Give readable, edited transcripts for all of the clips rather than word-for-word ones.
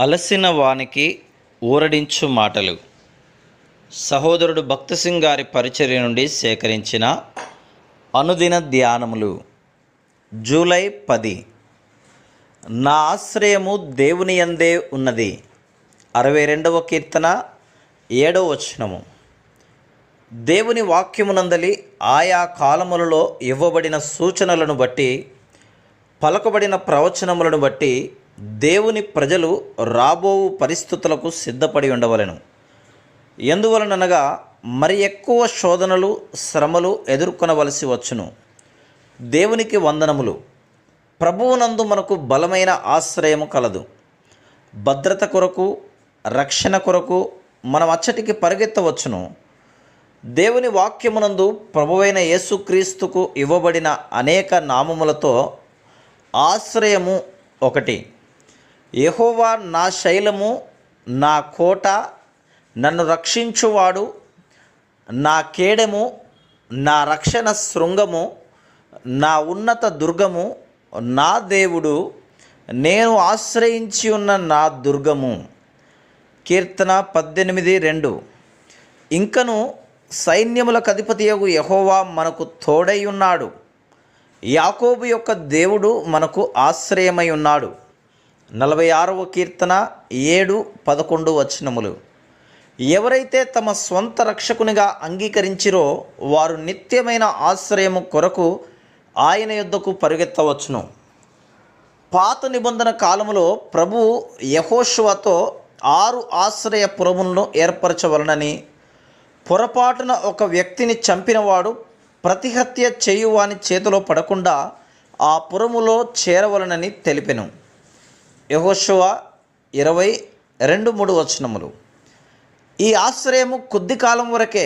అలసిన వానికి ఊరడించు మాటలు. సహోదరుడు భక్త సింగ్ గారి పరిచర్య నుండి సేకరించిన అనుదిన ధ్యానములు. జూలై 10. నా ఆశ్రయము దేవుని యందే ఉన్నది. 62వ కీర్తన 7వ వచనము. దేవుని వాక్యమునందలి ఆయా కాలములలో ఇవ్వబడిన సూచనలను బట్టి, పలకబడిన ప్రవచనములను బట్టి దేవుని ప్రజలు రాబోవు పరిస్థితులకు సిద్ధపడి ఉండవలెను. ఎందువలననగా మరి ఎక్కువ శోధనలు, శ్రమలు ఎదుర్కొనవలసి వచ్చును. దేవునికి వందనములు. ప్రభువునందు మనకు బలమైన ఆశ్రయము కలదు. భద్రత కొరకు, రక్షణ కొరకు మనం అచ్చటికి పరిగెత్తవచ్చును. దేవుని వాక్యమునందు ప్రభువైన యేసుక్రీస్తుకు ఇవ్వబడిన అనేక నామములతో ఆశ్రయము ఒకటి. యెహోవా నా శైలము, నా కోట, నన్ను రక్షించువాడు, నా కేడెము, నా రక్షణ శృంగము, నా ఉన్నత దుర్గము, నా దేవుడు, నేను ఆశ్రయించి ఉన్న నా దుర్గము. కీర్తన 18:2. ఇంకను సైన్యములకు అధిపతియగు యెహోవా మనకు తోడై ఉన్నాడు. యాకోబు యొక్క దేవుడు మనకు ఆశ్రయమై ఉన్నాడు. 46వ కీర్తన 7-11 వచనములు. ఎవరైతే తమ స్వంత రక్షకునిగా అంగీకరించిరో వారు నిత్యమైన ఆశ్రయము కొరకు ఆయన యొద్దకు పరిగెత్తవచ్చును. పాత నిబంధన కాలములో ప్రభువు యెహోషువతో 6 ఆశ్రయపురములను ఏర్పరచవలనని, పొరపాటున ఒక వ్యక్తిని చంపినవాడు ప్రతిహత్య చేయువాని చేతిలో పడకుండా ఆ పురములో చేరవలనని తెలిపెను. యెహోషువ 20:2-3 వచనములు. ఈ ఆశ్రయము కొద్ది కాలం వరకే,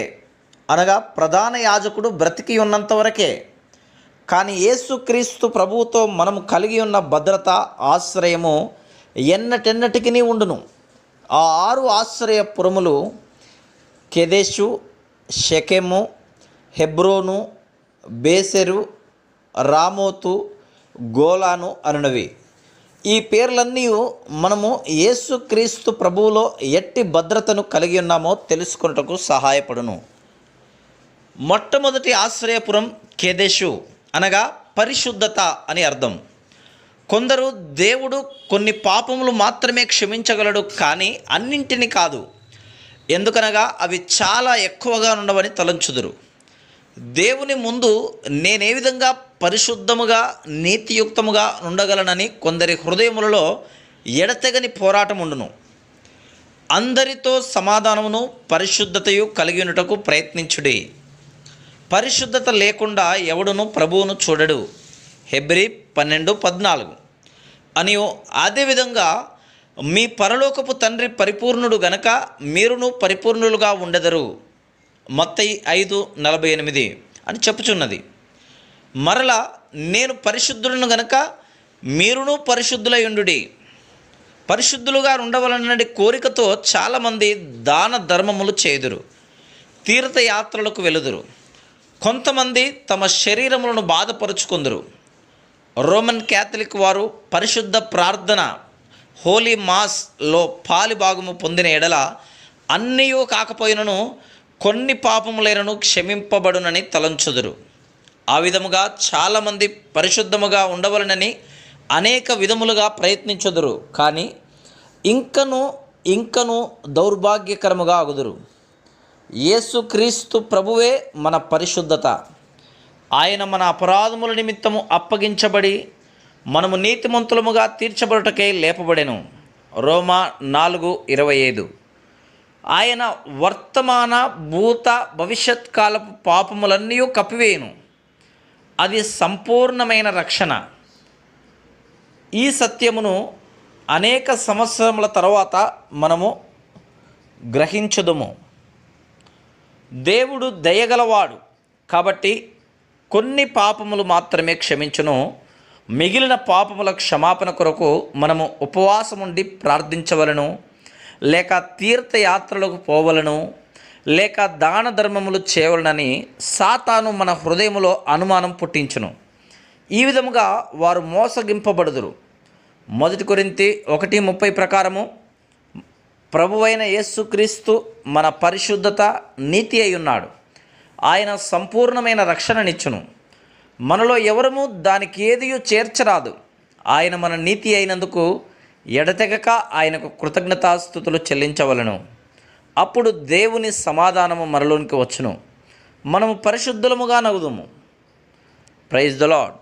అనగా ప్రధాన యాజకుడు బ్రతికి ఉన్నంత వరకే. కానీ యేసుక్రీస్తు ప్రభువుతో మనము కలిగి ఉన్న భద్రత, ఆశ్రయము ఎన్నటెన్నటికి ఉండును. ఆ 6 ఆశ్రయపురములు కెదెషు, షెకెము, హెబ్రోను, బేసెరు, రామోతు, గోలాను అనునవి. ఈ పేర్లన్నీ మనము యేసుక్రీస్తు ప్రభువులో ఎట్టి భద్రతను కలిగి ఉన్నామో తెలుసుకొనుటకు సహాయపడును. మొట్టమొదటి ఆశ్రయపురం కెదెషు, అనగా పరిశుద్ధత అని అర్థం. కొందరు దేవుడు కొన్ని పాపములు మాత్రమే క్షమించగలడు, కానీ అన్నింటినీ కాదు. ఎందుకనగా అవి చాలా ఎక్కువగా ఉండవని తలంచుదురు. దేవుని ముందు నేనే విధంగా పరిశుద్ధముగా, నీతియుక్తముగా ఉండగలనని కొందరి హృదయములలో ఎడతెగని పోరాటం ఉండును. అందరితో సమాధానమును, పరిశుద్ధతయు కలిగి ఉండుటకు ప్రయత్నించుడి. పరిశుద్ధత లేకుండా ఎవడును ప్రభువును చూడడు. హెబ్రీ 12:14 అని. అదేవిధంగా మీ పరలోకపు తండ్రి పరిపూర్ణుడు గనక మీరును పరిపూర్ణులుగా ఉండెదరు. మత్తయి 5:48 అని చెప్పుచున్నది. మరలా నేను పరిశుద్ధులను గనక మీరును పరిశుద్ధులై ఉండుడి. పరిశుద్ధులుగా ఉండవలనని కోరికతో చాలామంది దాన ధర్మములు చేయుదురు, తీర్థయాత్రలకు వెలుదురు. కొంతమంది తమ శరీరములను బాధపరుచుకుందురు. రోమన్ క్యాథలిక్ వారు పరిశుద్ధ ప్రార్థన, హోలీ మాస్లో పాలిభాగము పొందిన ఎడల అన్నీయూ కాకపోయినను కొన్ని పాపములైనను క్షమింపబడునని తలంచుదురు. ఆ విధముగా చాలామంది పరిశుద్ధముగా ఉండవలనని అనేక విధములుగా ప్రయత్నించుదురు, కానీ ఇంకను దౌర్భాగ్యకరముగా అగుదురు. యేసుక్రీస్తు ప్రభువే మన పరిశుద్ధత. ఆయన మన అపరాధముల నిమిత్తము అప్పగించబడి మనము నీతిమంతులముగా తీర్చబడుటకై లేపబడెను. రోమా 4:25. ఆయన వర్తమాన, భూత, భవిష్యత్ కాలపు పాపములన్నీ కప్పివేయును. అది సంపూర్ణమైన రక్షణ. ఈ సత్యమును అనేక సంవత్సరముల తర్వాత మనము గ్రహించుదుము. దేవుడు దయగలవాడు కాబట్టి కొన్ని పాపములు మాత్రమే క్షమించును. మిగిలిన పాపముల క్షమాపణ కొరకు మనము ఉపవాసముండి ప్రార్థించవలను, లేక తీర్థయాత్రలకు పోవలను, లేక దాన ధర్మములు చేయవలనని సాతాను మన హృదయములో అనుమానం పుట్టించును. ఈ విధముగా వారు మోసగింపబడుదురు. 1 కొరింథీ 1:30 ప్రకారము ప్రభువైన యేసుక్రీస్తు మన పరిశుద్ధత, నీతి అయి ఉన్నాడు. ఆయన సంపూర్ణమైన రక్షణనిచ్చును. మనలో ఎవరము దానికి ఏదియూ చేర్చరాదు. ఆయన మన నీతి అయినందుకు ఎడతెగక ఆయనకు కృతజ్ఞతాస్తుతులు చెల్లించవలను. అప్పుడు దేవుని సమాధానము మనలోనికి వచ్చును. మనము పరిశుద్ధులముగా నగుదుము. Praise the lord.